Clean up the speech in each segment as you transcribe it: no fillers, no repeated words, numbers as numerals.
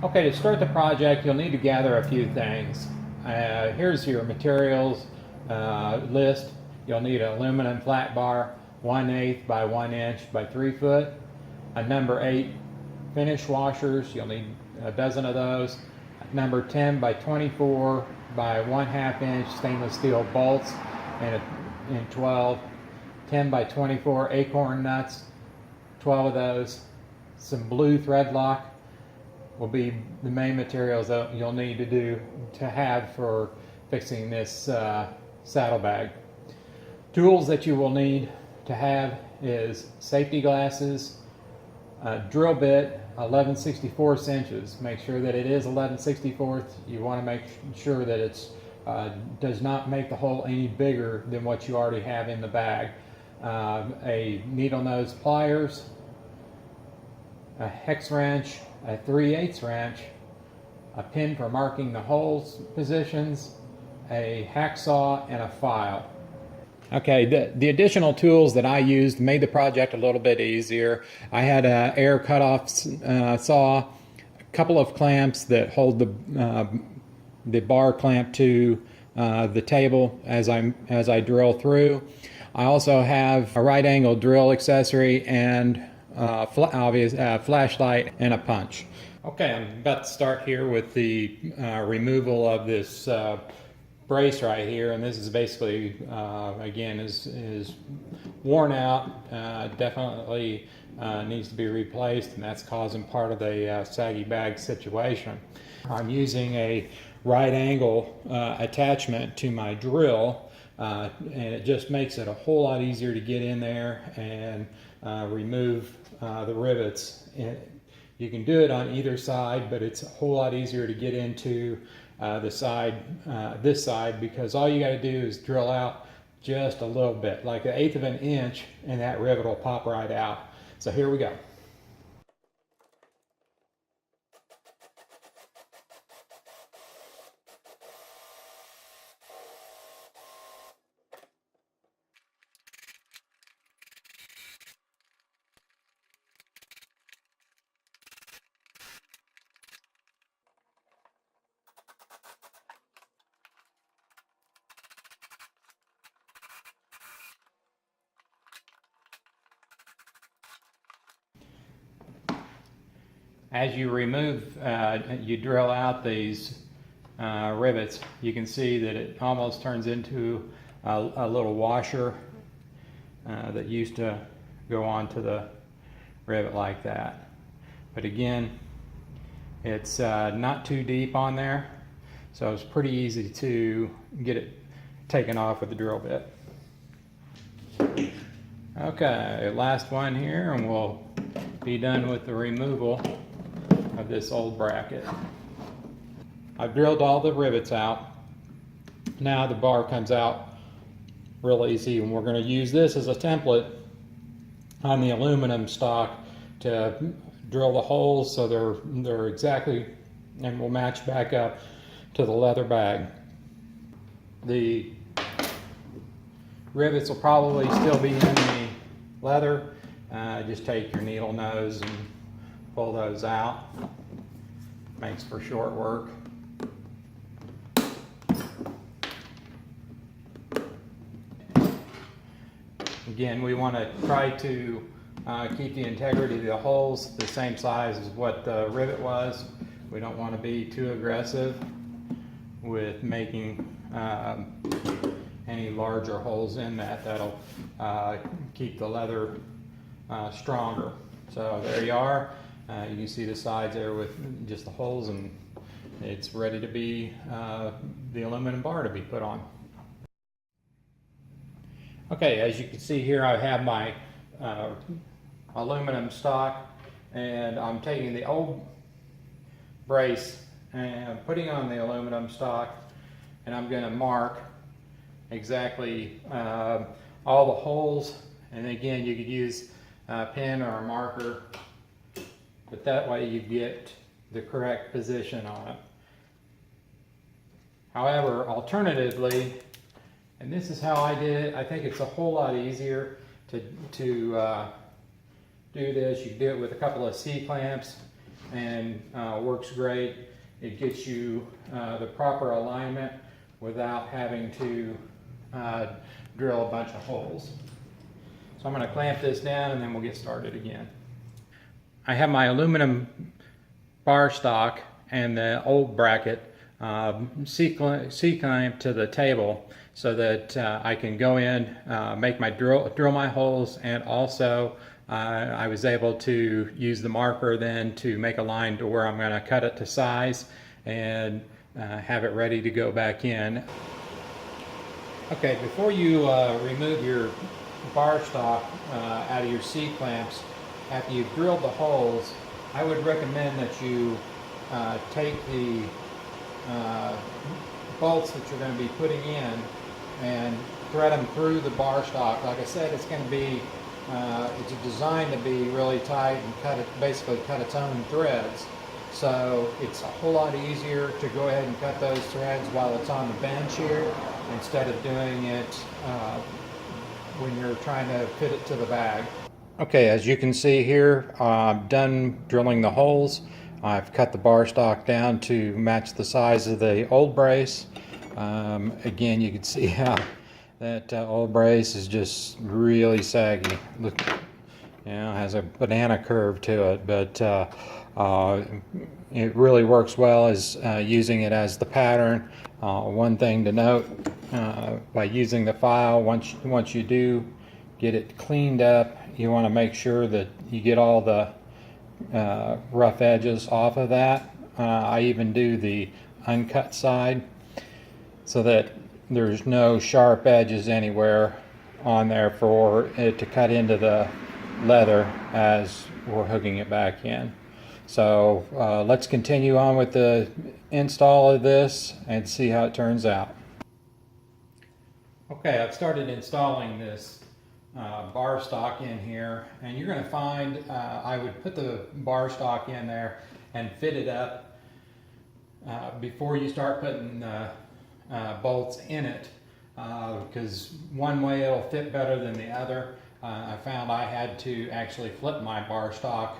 Okay, to start the project, you'll need to gather a few things. Here's your materials list. You'll need an aluminum flat bar, 1/8 by 1 inch by 3 foot, a number 8 finish washers. You'll need a dozen of those. Number 10 by 24 by 1/2 inch stainless steel bolts, and 12 10 by 24 acorn nuts, 12 of those. Some blue thread lock will be the main materials that you'll need to have for fixing this saddlebag. Tools that you will need to have is safety glasses, a drill bit 11/64 inches. Make sure that it is 11/64. You want to make sure that it does not make the hole any bigger than what you already have in the bag. A needle nose pliers, a hex wrench, a 3/8 wrench, a pin for marking the holes positions, a hacksaw, and a file. Okay, the additional tools that I used made the project a little bit easier. I had an air cutoff saw, a couple of clamps that hold the bar clamp to the table as I drill through. I also have a right angle drill accessory and flashlight and a punch. Okay, I'm about to start here with the removal of this brace right here, and this is basically again is worn out, definitely needs to be replaced, and that's causing part of the saggy bag situation. I'm using a right angle attachment to my drill, and it just makes it a whole lot easier to get in there and remove the rivets. You can do it on either side, but it's a whole lot easier to get into this side, because all you got to do is drill out just a little bit, like 1/8 of an inch, and that rivet will pop right out. So here we go. As you you drill out these rivets, you can see that it almost turns into a little washer that used to go onto the rivet like that. But again, it's not too deep on there, so it's pretty easy to get it taken off with the drill bit. Okay, last one here, and we'll be done with the removal of this old bracket. I've drilled all the rivets out. Now the bar comes out real easy, and we're going to use this as a template on the aluminum stock to drill the holes so they're exactly and will match back up to the leather bag. The rivets will probably still be in the leather. Just take your needle nose and pull those out. Makes for short work. Again, we want to try to keep the integrity of the holes the same size as what the rivet was. We don't want to be too aggressive with making any larger holes in that. That'll keep the leather stronger. So there you are. You can see the sides there with just the holes, and it's ready to be the aluminum bar to be put on. Okay, as you can see here, I have my aluminum stock, and I'm taking the old brace and putting on the aluminum stock, and I'm going to mark exactly all the holes. And again, you could use a pen or a marker, but that way you get the correct position on it. However, alternatively, and this is how I did it, I think it's a whole lot easier to do this. You can do it with a couple of C-clamps and works great. It gets you the proper alignment without having to drill a bunch of holes. So I'm going to clamp this down and then we'll get started again. I have my aluminum bar stock and the old bracket C-clamped to the table so that I can go in, make my drill my holes, and also I was able to use the marker then to make a line to where I'm going to cut it to size and have it ready to go back in. Okay, before you remove your bar stock out of your C-clamps, after you've drilled the holes, I would recommend that you take the bolts that you're going to be putting in and thread them through the bar stock. Like I said, it's going to be, it's designed to be really tight and basically cut its own threads. So it's a whole lot easier to go ahead and cut those threads while it's on the bench here, instead of doing it when you're trying to fit it to the bag. Okay, as you can see here, I'm done drilling the holes. I've cut the bar stock down to match the size of the old brace. Again, you can see how that old brace is just really saggy. Look, has a banana curve to it, but it really works well as using it as the pattern. One thing to note, by using the file, once you do get it cleaned up, you want to make sure that you get all the rough edges off of that. I even do the uncut side so that there's no sharp edges anywhere on there for it to cut into the leather as we're hooking it back in. So let's continue on with the install of this and see how it turns out. Okay, I've started installing this bar stock in here, and you're going to find I would put the bar stock in there and fit it up before you start putting bolts in it, because one way it'll fit better than the other. I found I had to actually flip my bar stock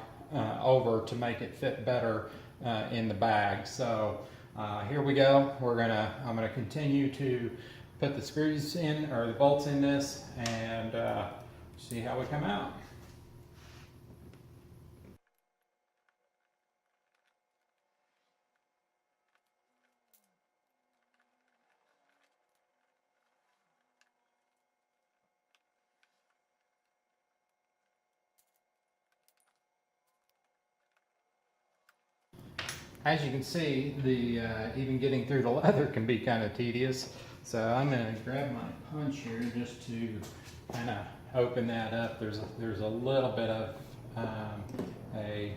over to make it fit better in the bag. So here we go. I'm gonna continue to put the screws in, or the bolts in this, and see how we come out. As you can see, even getting through the leather can be kind of tedious. So I'm going to grab my punch here just to kind of open that up. There's a little bit of a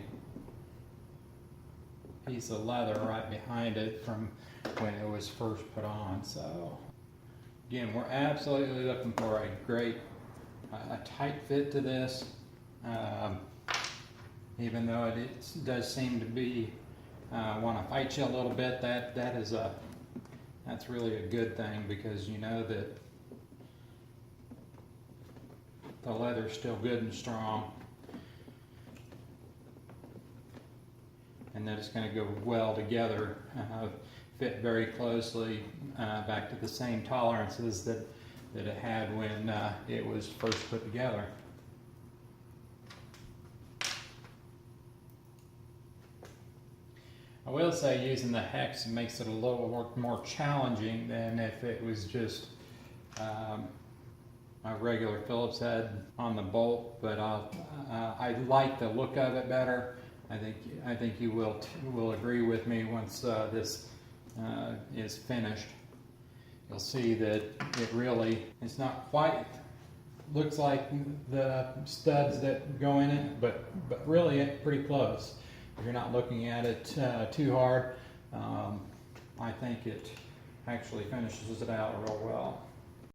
piece of leather right behind it from when it was first put on. So again, we're absolutely looking for a great, tight fit to this. Even though it does seem to be want to fight you a little bit, that's really a good thing, because you know that the leather's still good and strong, and that it's going to go well together, fit very closely back to the same tolerances that it had when it was first put together. I will say using the hex makes it a little more challenging than if it was just a regular Phillips head on the bolt, but I like the look of it better. I think you will agree with me once this is finished. You'll see that it really, it's not quite, looks like the studs that go in it, but really it's pretty close. If you're not looking at it too hard, I think it actually finishes it out real well.